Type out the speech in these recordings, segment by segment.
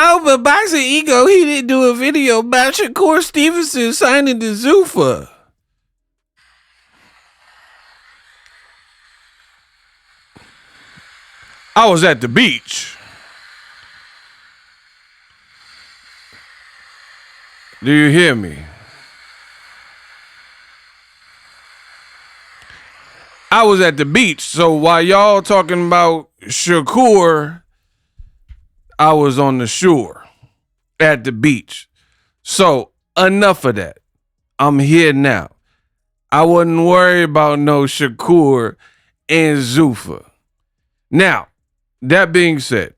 No, but Boxing Ego, he didn't do a video about Shakur Stevenson signing to Zuffa. I was at the beach. Do you hear me? I was at the beach, so while y'all talking about Shakur, I was on the shore at the beach. So enough of that. I'm here now. I wouldn't worry about no Shakur and Zuffa. Now, that being said,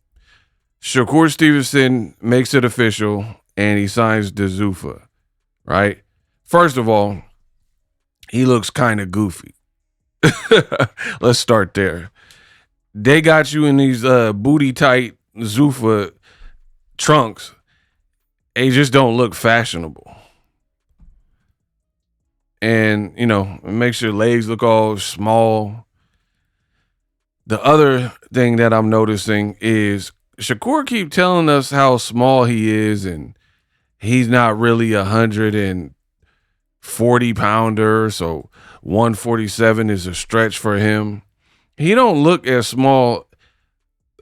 Shakur Stevenson makes it official and he signs to Zuffa, right? First of all, he looks kind of goofy. Let's start there. They got you in these booty tight Zuffa trunks. They just don't look fashionable. And, you know, it makes your legs look all small. The other thing that I'm noticing is Shakur keep telling us how small he is and he's not really 140 pounder, so 147 is a stretch for him. He don't look as small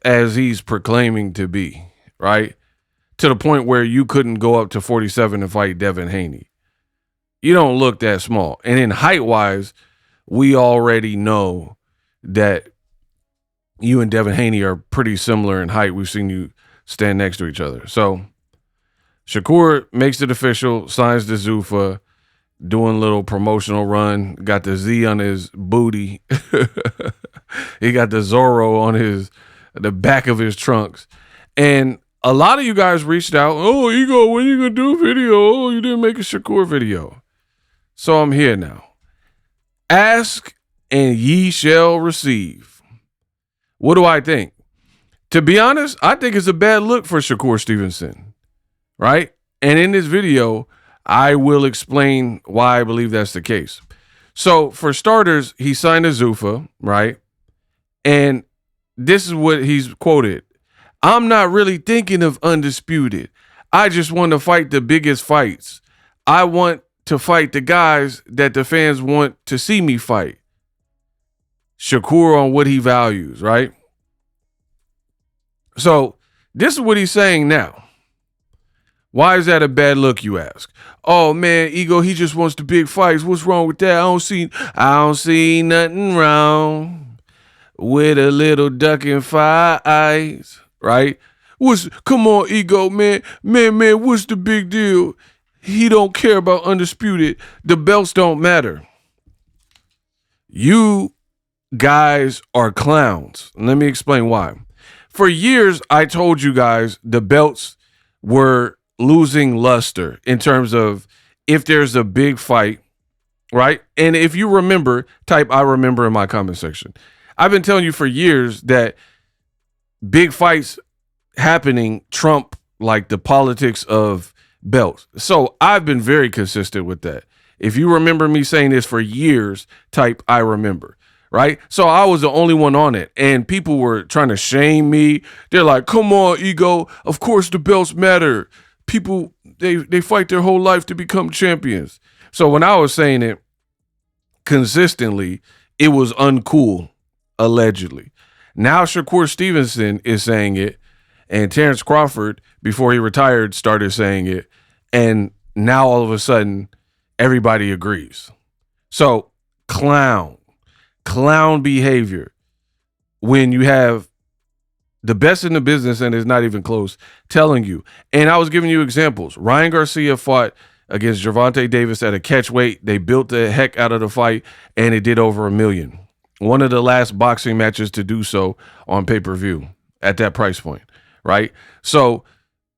as he's proclaiming to be, right? To the point where you couldn't go up to 47 and fight Devin Haney. You don't look that small. And in height-wise, we already know that you and Devin Haney are pretty similar in height. We've seen you stand next to each other. So Shakur makes it official, signs to Zuffa, doing a little promotional run. Got the Z on his booty. He got the Zorro on the back of his trunks. And a lot of you guys reached out. Oh, Ego, when you going to do a video? Oh, you didn't make a Shakur video. So I'm here now. Ask and ye shall receive. What do I think? To be honest, I think it's a bad look for Shakur Stevenson, right? And in this video, I will explain why I believe that's the case. So for starters, he signed a Zuffa, right? And this is what he's quoted. I'm not really thinking of undisputed. I just want to fight the biggest fights. I want to fight the guys that the fans want to see me fight. Shakur on what he values, right? So this is what he's saying now. Why is that a bad look, you ask? Oh, man, Ego, he just wants the big fights. What's wrong with that? I don't see nothing wrong with a little duck and eyes, right? Come on, Ego, man. Man, what's the big deal? He don't care about undisputed. The belts don't matter. You guys are clowns. Let me explain why. For years, I told you guys the belts were losing luster in terms of if there's a big fight, right? And if you remember, type I remember in my comment section. I've been telling you for years that big fights happening trump like the politics of belts. So I've been very consistent with that. If you remember me saying this for years, type I remember, right? So I was the only one on it and people were trying to shame me. They're like, come on, Ego. Of course the belts matter. People, they fight their whole life to become champions. So when I was saying it consistently, it was uncool, allegedly. Now Shakur Stevenson is saying it, and Terrence Crawford, before he retired, started saying it, and now all of a sudden, everybody agrees. So clown behavior when you have the best in the business, and it's not even close, telling you. And I was giving you examples. Ryan Garcia fought against Gervonta Davis at a catch weight. They built the heck out of the fight, and it did over $1 million. One of the last boxing matches to do so on pay-per-view at that price point, right? So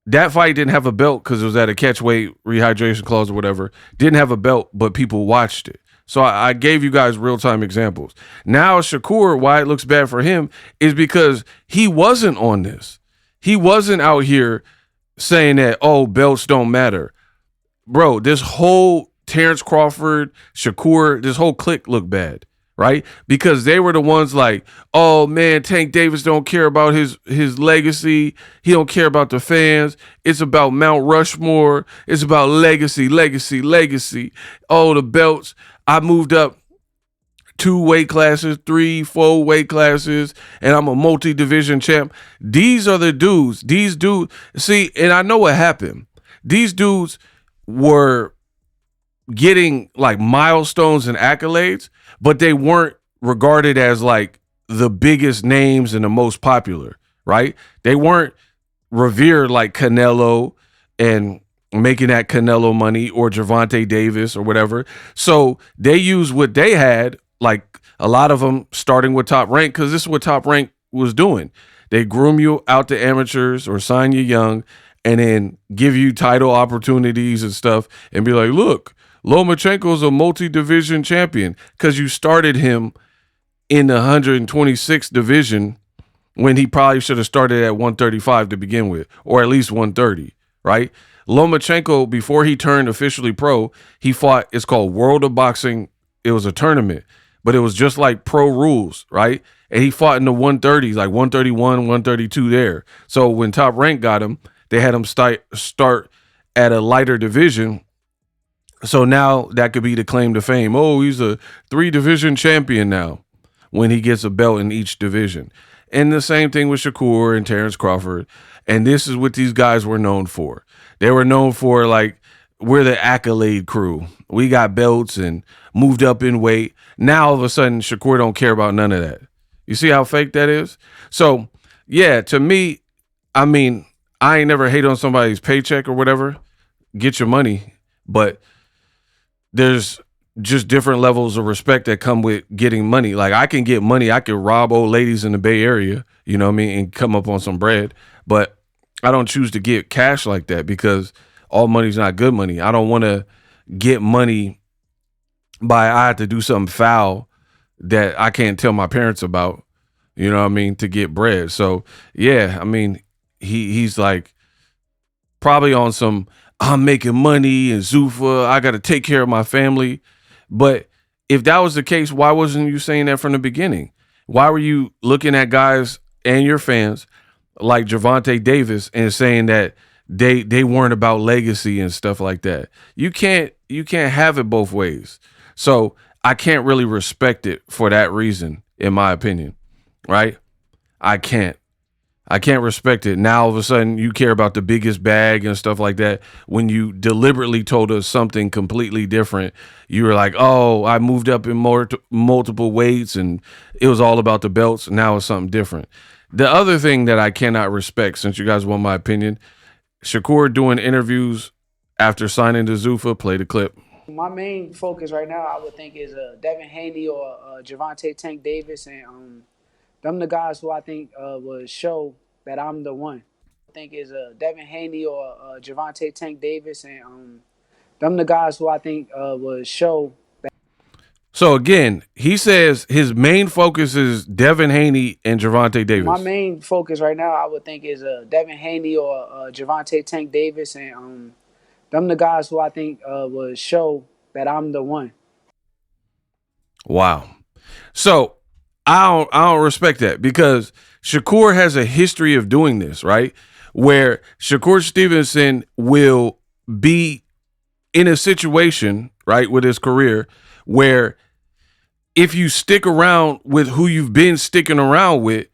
that fight didn't have a belt because it was at a catch weight, rehydration clause or whatever. Didn't have a belt, but people watched it. So I gave you guys real-time examples. Now Shakur, why it looks bad for him is because he wasn't on this. He wasn't out here saying that, oh, belts don't matter. Bro, this whole Terrence Crawford, Shakur, this whole clique looked bad, right? Because they were the ones like, oh man, Tank Davis don't care about his legacy. He don't care about the fans. It's about Mount Rushmore. It's about legacy, legacy, legacy. Oh, the belts. I moved up 2 weight classes, 3, 4 weight classes, and I'm a multi-division champ. These are the dudes. These dudes, see, and I know what happened. These dudes were getting like milestones and accolades, but they weren't regarded as like the biggest names and the most popular, right? They weren't revered like Canelo and making that Canelo money or Gervonta Davis or whatever. So they used what they had, like a lot of them starting with Top Rank, because this is what Top Rank was doing. They groom you out to amateurs or sign you young and then give you title opportunities and stuff and be like, look, Lomachenko's a multi-division champion because you started him in the 126th division when he probably should have started at 135 to begin with, or at least 130, right? Lomachenko, before he turned officially pro, he fought, it's called World of Boxing. It was a tournament, but it was just like pro rules, right? And he fought in the 130s, like 131, 132 there. So when Top Rank got him, they had him start at a lighter division. So now that could be the claim to fame. Oh, he's a 3-division champion now when he gets a belt in each division. And the same thing with Shakur and Terrence Crawford. And this is what these guys were known for. They were known for, like, we're the accolade crew. We got belts and moved up in weight. Now all of a sudden Shakur don't care about none of that. You see how fake that is? So yeah, to me, I mean, I ain't never hate on somebody's paycheck or whatever. Get your money. But there's just different levels of respect that come with getting money. Like, I can get money. I can rob old ladies in the Bay Area, you know what I mean, and come up on some bread. But I don't choose to get cash like that because all money's not good money. I don't want to get money by I have to do something foul that I can't tell my parents about, you know what I mean, to get bread. So, yeah, I mean, he's like probably on some I'm making money and Zuffa, I got to take care of my family. But if that was the case, why wasn't you saying that from the beginning? Why were you looking at guys and your fans like Gervonta Davis and saying that they weren't about legacy and stuff like that? You can't have it both ways. So I can't really respect it for that reason, in my opinion, right? I can't respect it. Now all of a sudden you care about the biggest bag and stuff like that when you deliberately told us something completely different. You were like, oh, I moved up in multiple weights and it was all about the belts. Now it's something different. The other thing that I cannot respect, since you guys want my opinion, Shakur doing interviews after signing to Zuffa. Play the clip. My main focus right now, I would think, is Devin Haney or Gervonta Tank Davis, and them the guys who I think would show that I'm the one. I think is Devin Haney or Gervonta Tank Davis, and them the guys who I think would show. So again, he says his main focus is Devin Haney and Gervonta Davis. My main focus right now, I would think, is Devin Haney or Gervonta Tank Davis, and them the guys who I think would show that I'm the one. Wow. So I don't respect that because Shakur has a history of doing this, right? Where Shakur Stevenson will be in a situation, right, with his career where if you stick around with who you've been sticking around with,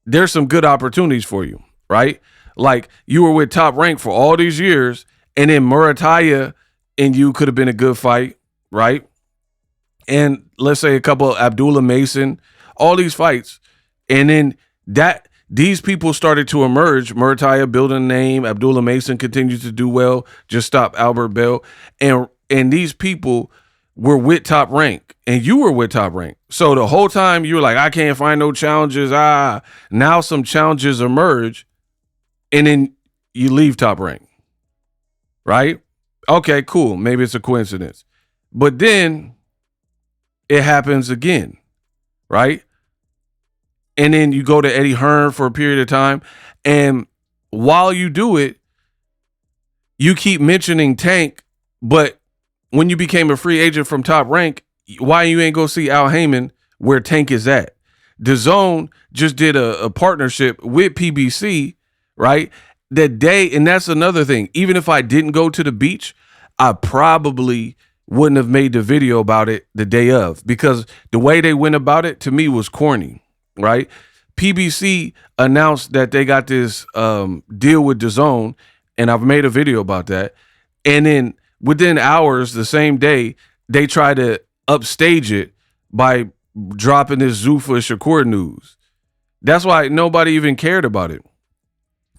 there's some good opportunities for you, right? Like you were with Top Rank for all these years, and then Murataya and you could have been a good fight, right? And let's say a couple of Abdullah Mason, all these fights. And then these people started to emerge. Murataya building a name. Abdullah Mason continues to do well. Just stop Albert Bell. And these people were with Top Rank. And you were with Top Rank. So the whole time you were like, I can't find no challenges. Now some challenges emerge. And then you leave Top Rank. Right? Okay, cool. Maybe it's a coincidence. But then it happens again, right? And then you go to Eddie Hearn for a period of time. And while you do it, you keep mentioning Tank. But when you became a free agent from Top Rank, Why you ain't go see Al Heyman where Tank is at? DAZN just did a partnership with PBC, right? That day, and that's another thing. Even if I didn't go to the beach, I probably wouldn't have made the video about it the day of, because the way they went about it to me was corny, right? PBC announced that they got this deal with DAZN, and I've made a video about that. And then within hours, the same day, they try to upstage it by dropping this Zuffa Shakur news. That's why nobody even cared about it.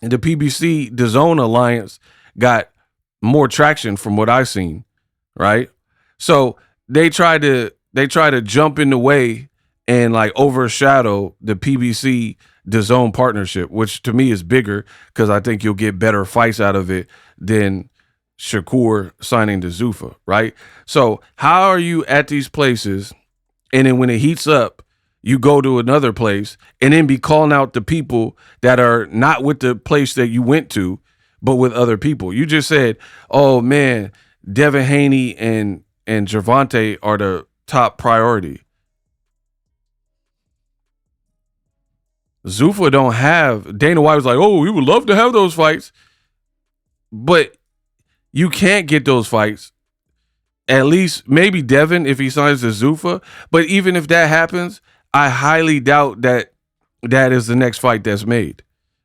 And the PBC DAZN alliance got more traction from what I've seen, right? So they try to jump in the way and like overshadow the PBC DAZN partnership, which to me is bigger because I think you'll get better fights out of it than Shakur signing to Zuffa, right? So how are you at these places, and then when it heats up, you go to another place and then be calling out the people that are not with the place that you went to, but with other people? You just said, oh man, Devin Haney and Gervonta are the top priority. Zuffa don't have, Dana White was like, oh, we would love to have those fights, but you can't get those fights. At least maybe Devin if he signs to Zuffa, but even if that happens, I highly doubt that that is the next fight that's made,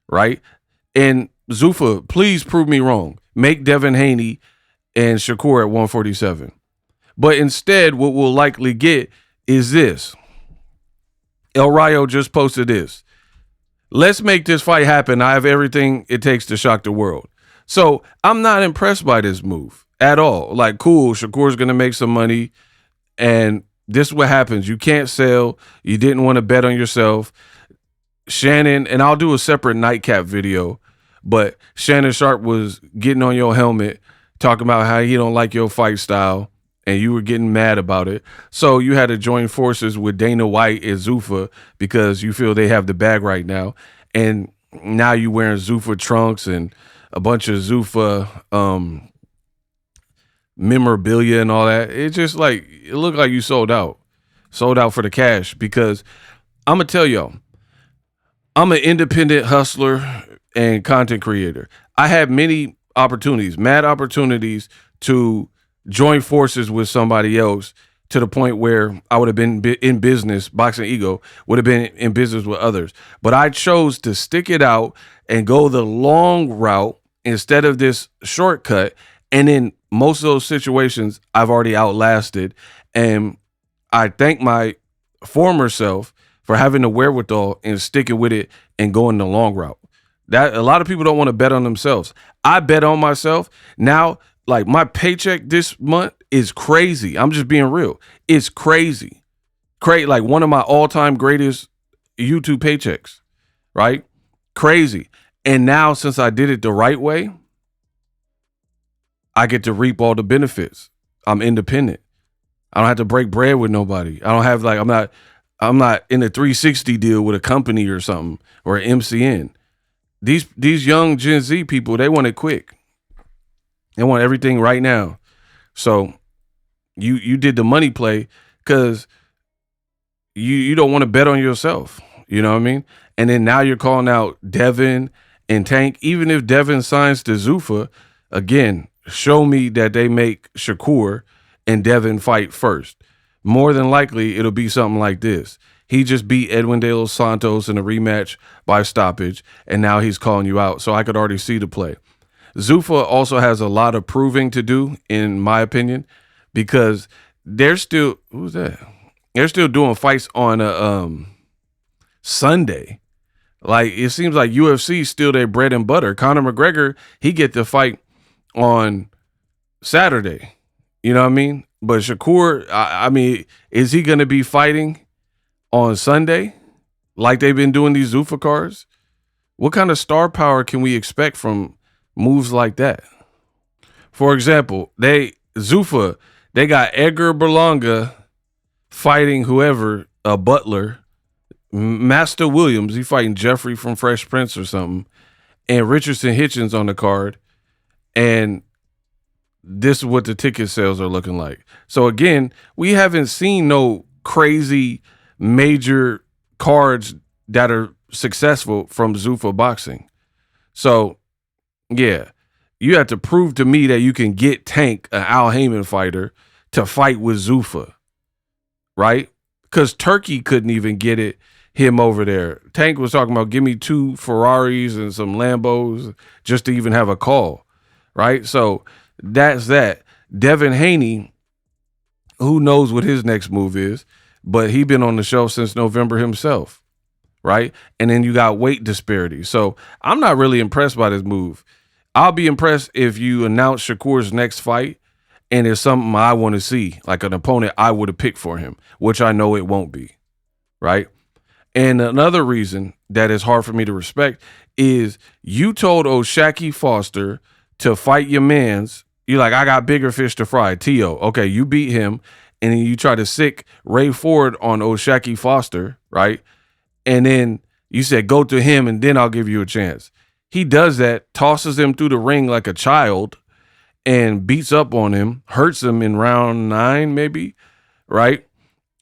right? And Zuffa, please prove me wrong. Make Devin Haney and Shakur at 147. But instead, what we'll likely get is this. El Rayo just posted this. Let's make this fight happen. I have everything it takes to shock the world. So I'm not impressed by this move at all. Like, cool, Shakur's going to make some money, and this is what happens. You can't sell. You didn't want to bet on yourself. Shannon, and I'll do a separate nightcap video, but Shannon Sharp was getting on your helmet, talking about how he don't like your fight style, and you were getting mad about it. So you had to join forces with Dana White and Zuffa because you feel they have the bag right now. And now you wearing Zuffa trunks and a bunch of Zuffa memorabilia and all that. It just like, it looked like you sold out for the cash, because I'm going to tell y'all, I'm an independent hustler and content creator. I had many opportunities, mad opportunities to join forces with somebody else to the point where I would have been in business. Boxing Ego would have been in business with others. But I chose to stick it out and go the long route instead of this shortcut. And in most of those situations, I've already outlasted. And I thank my former self for having the wherewithal and sticking with it and going the long route. That a lot of people don't want to bet on themselves. I bet on myself. Now, like, my paycheck this month is crazy. I'm just being real. It's crazy. Like one of my all-time greatest YouTube paychecks, right? Crazy. And now, since I did it the right way, I get to reap all the benefits. I'm independent. I don't have to break bread with nobody. I don't have like, I'm not in a 360 deal with a company or something, or an MCN. These young Gen Z people, they want it quick. They want everything right now. So you did the money play because you don't want to bet on yourself. You know what I mean? And then now you're calling out Devin and Tank. Even if Devin signs to Zuffa, again, show me that they make Shakur and Devin fight first. More than likely, it'll be something like this. He just beat Edwin De Los Santos in a rematch by stoppage, and now he's calling you out. So I could already see the play. Zuffa also has a lot of proving to do, in my opinion, because they're still, who's that? They're still doing fights on a Sunday. Like, it seems like UFC is still their bread and butter. Conor McGregor, he get the fight on Saturday. You know what I mean? But Shakur, I mean, is he going to be fighting on Sunday like they've been doing these Zuffa cards? What kind of star power can we expect from moves like that? For example, Zuffa, they got Edgar Berlanga fighting whoever, a Butler, Master Williams, he fighting Jeffrey from Fresh Prince or something, and Richardson Hitchens on the card. And this is what the ticket sales are looking like. So again, we haven't seen no crazy major cards that are successful from Zuffa Boxing. So yeah, you have to prove to me that you can get Tank, an Al Heyman fighter, to fight with Zuffa, right? Because Turkey couldn't even get him over there. Tank was talking about give me 2 Ferraris and some Lambos just to even have a call, right? So that's that. Devin Haney, who knows what his next move is, but he been on the show since November himself, right? And then you got weight disparity. So I'm not really impressed by this move. I'll be impressed if you announce Shakur's next fight and it's something I want to see, like an opponent I would have picked for him, which I know it won't be, right? And another reason that is hard for me to respect is you told O'Shaquie Foster to fight your mans. You're like, I got bigger fish to fry. T.O. Okay, you beat him, and then you try to sick Ray Ford on O'Shaquie Foster, right? And then you said, go to him, and then I'll give you a chance. He does that, tosses him through the ring like a child, and beats up on him, hurts him in round 9 maybe, right?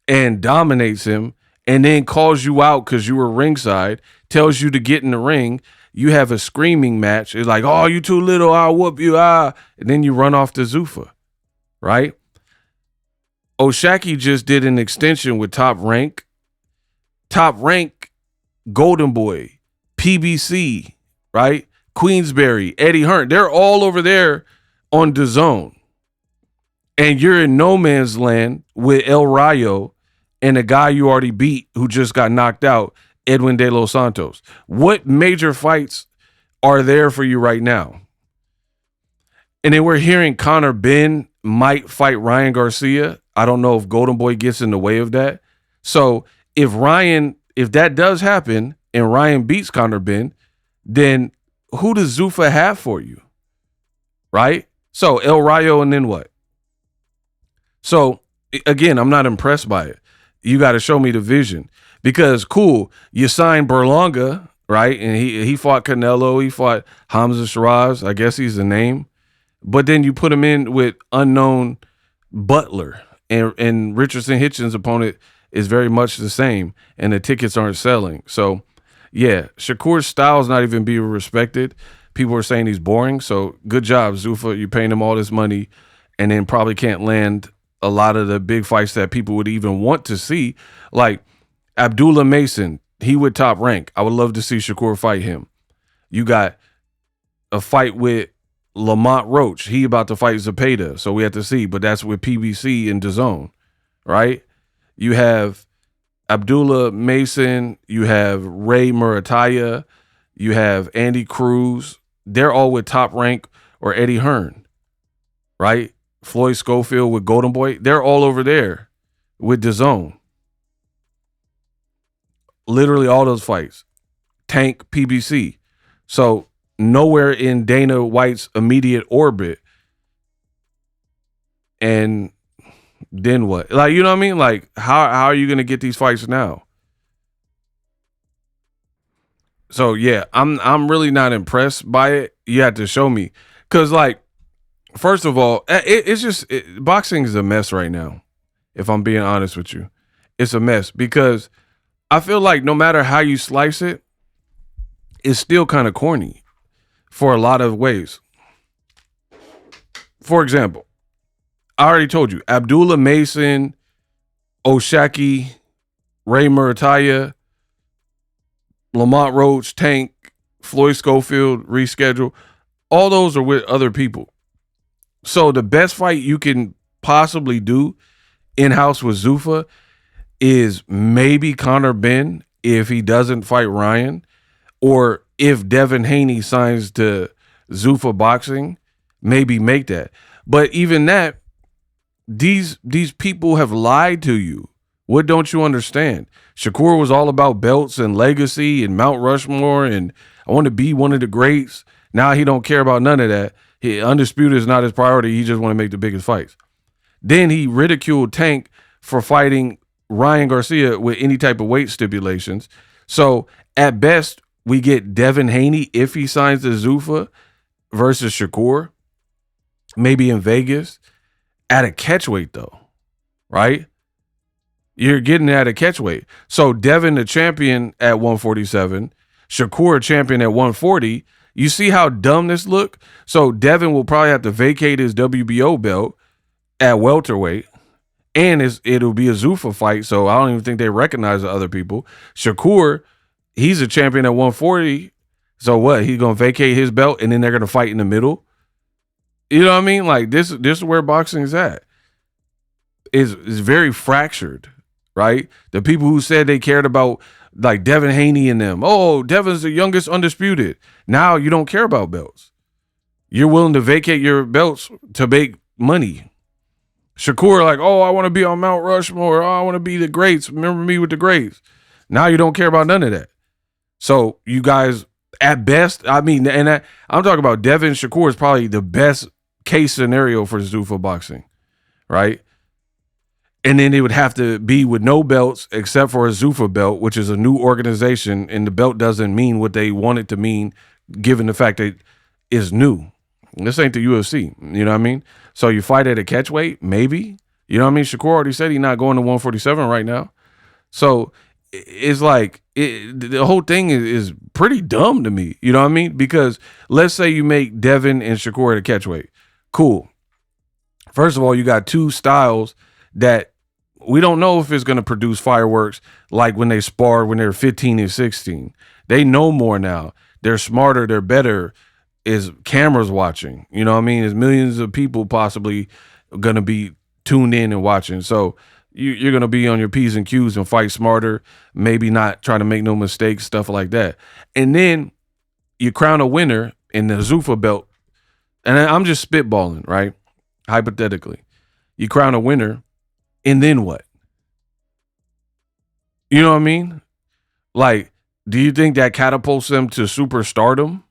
And dominates him, and then calls you out because you were ringside, tells you to get in the ring. You have a screaming match. It's like, oh, you too little, I'll whoop you, and then you run off to Zuffa, right? O'Shaquie just did an extension with Top Rank, Golden Boy, PBC, right? Queensberry, Eddie Hearn. They're all over there on DAZN. And you're in no man's land with El Rayo and a guy you already beat who just got knocked out, Edwin De Los Santos. What major fights are there for you right now? And then we're hearing Conor Benn might fight Ryan Garcia. I don't know if Golden Boy gets in the way of that. So if that does happen and Ryan beats Conor Benn, then who does Zuffa have for you? Right? So El Rayo and then what? So again, I'm not impressed by it. You got to show me the vision because cool, you signed Berlanga, right? And he fought Canelo, he fought Hamza Shiraz, I guess he's the name. But then you put him in with unknown Butler and Richardson Hitchens' opponent is very much the same and the tickets aren't selling. So yeah, Shakur's style is not even being respected. People are saying he's boring. So good job, Zuffa. You're paying him all this money and then probably can't land a lot of the big fights that people would even want to see. Like Abdullah Mason, he would Top Rank. I would love to see Shakur fight him. You got a fight with Lamont Roach. He about to fight Zepeda, so we have to see. But that's with PBC and DAZN, right? You have Abdullah Mason. You have Ray Murataya. You have Andy Cruz. They're all with Top Rank or Eddie Hearn, right? Floyd Schofield with Golden Boy. They're all over there with DAZN. Literally all those fights. Tank, PBC. So nowhere in Dana White's immediate orbit. And then what? Like, you know what I mean? Like, how are you going to get these fights now? So yeah, I'm really not impressed by it. You have to show me. Cause like, first of all, it's just boxing is a mess right now. If I'm being honest with you, it's a mess because I feel like no matter how you slice it, it's still kind of corny for a lot of ways. For example, I already told you, Abdullah Mason, O'Shaquie, Ray Murataya, Lamont Roach, Tank, Floyd Schofield, reschedule. All those are with other people. So the best fight you can possibly do in-house with Zuffa is maybe Conor Benn if he doesn't fight Ryan, or if Devin Haney signs to Zuffa Boxing, maybe make that. But even that, these people have lied to you. What don't you understand? Shakur was all about belts and legacy and Mount Rushmore and I want to be one of the greats. Now he don't care about none of that. Undisputed is not his priority. He just want to make the biggest fights. Then he ridiculed Tank for fighting Ryan Garcia with any type of weight stipulations. So at best, we get Devin Haney if he signs the Zuffa versus Shakur. maybe in Vegas, at a catch weight though, right? You're getting at a catch weight. So Devin, the champion at 147, Shakur, champion at 140. You see how dumb this look? So Devin will probably have to vacate his WBO belt at welterweight, and it'll be a Zuffa fight. So I don't even think they recognize the other people. Shakur, he's a champion at 140. So what? He's gonna vacate his belt, and then they're gonna fight in the middle. You know what I mean? Like this is where boxing is at. Is very fractured, right? The people who said they cared about like Devin Haney and them. Oh, Devin's the youngest undisputed. Now you don't care about belts. You're willing to vacate your belts to make money. Shakur, like, oh, I want to be on Mount Rushmore. Oh, I want to be the greats. Remember me with the greats. Now you don't care about none of that. So you guys, at best, I mean, I'm talking about Devin Shakur is probably the best case scenario for Zuffa boxing, right? And then it would have to be with no belts except for a Zuffa belt, which is a new organization, and the belt doesn't mean what they want it to mean, given the fact that it's new. This ain't the UFC, you know what I mean? So you fight at a catch weight, maybe. You know what I mean? Shakur already said he's not going to 147 right now. So it's like the whole thing is pretty dumb to me. You know what I mean? Because let's say you make Devin and Shakur at a catch weight. Cool. First of all, you got two styles that we don't know if it's going to produce fireworks like when they sparred when they're 15 and 16. They know more now. They're smarter. They're better. Is cameras watching. You know what I mean? There's millions of people possibly going to be tuned in and watching. So you're going to be on your P's and Q's and fight smarter, maybe not try to make no mistakes, stuff like that. And then you crown a winner in the Zuffa belt. And I'm just spitballing, right? Hypothetically. You crown a winner, and then what? You know what I mean? Like, do you think that catapults them to superstardom?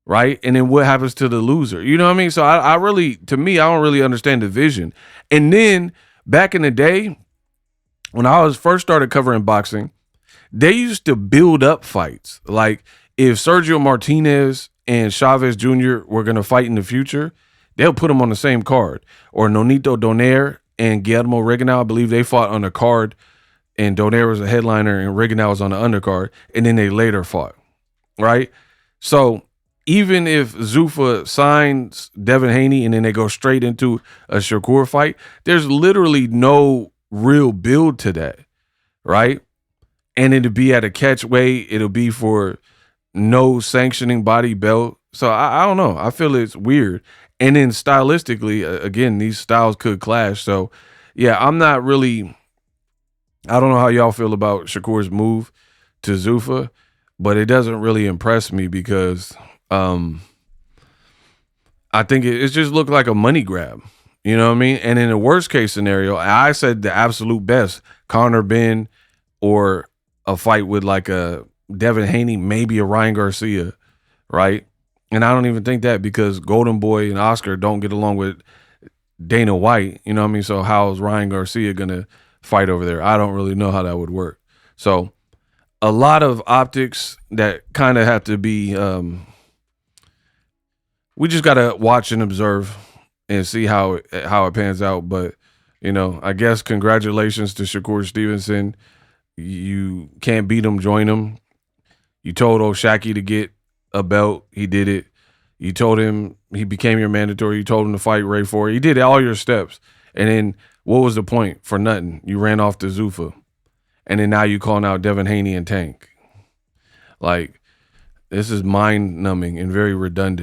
Right? And then what happens to the loser? You know what I mean? So I really, to me, I don't really understand the vision. And then back in the day, when I was first started covering boxing, they used to build up fights. Like if Sergio Martinez and Chavez Jr. were going to fight in the future, they'll put them on the same card. Or Nonito Donaire and Guillermo Reginal, I believe they fought on the card, and Donaire was a headliner and Reginal was on the undercard, and then they later fought, right? So even if Zuffa signs Devin Haney and then they go straight into a Shakur fight, there's literally no real build to that, right? And it'll be at a catch weight. It'll be for no sanctioning body belt. So I don't know. I feel it's weird. And then stylistically, again, these styles could clash. So, yeah, I'm not really – I don't know how y'all feel about Shakur's move to Zuffa, but it doesn't really impress me because – I think it just looked like a money grab. You know what I mean? And in the worst case scenario, I said the absolute best, Conor Benn or a fight with like a Devin Haney, maybe a Ryan Garcia, right? And I don't even think that because Golden Boy and Oscar don't get along with Dana White. You know what I mean? So how is Ryan Garcia going to fight over there? I don't really know how that would work. So a lot of optics that kind of have to be we just got to watch and observe and see how it pans out. But, you know, I guess congratulations to Shakur Stevenson. You can't beat him, join him. You told old Shaqy to get a belt. He did it. You told him he became your mandatory. You told him to fight Ray Ford. He did all your steps. And then what was the point? For nothing. You ran off to Zuffa. And then now you calling out Devin Haney and Tank. Like, this is mind-numbing and very redundant.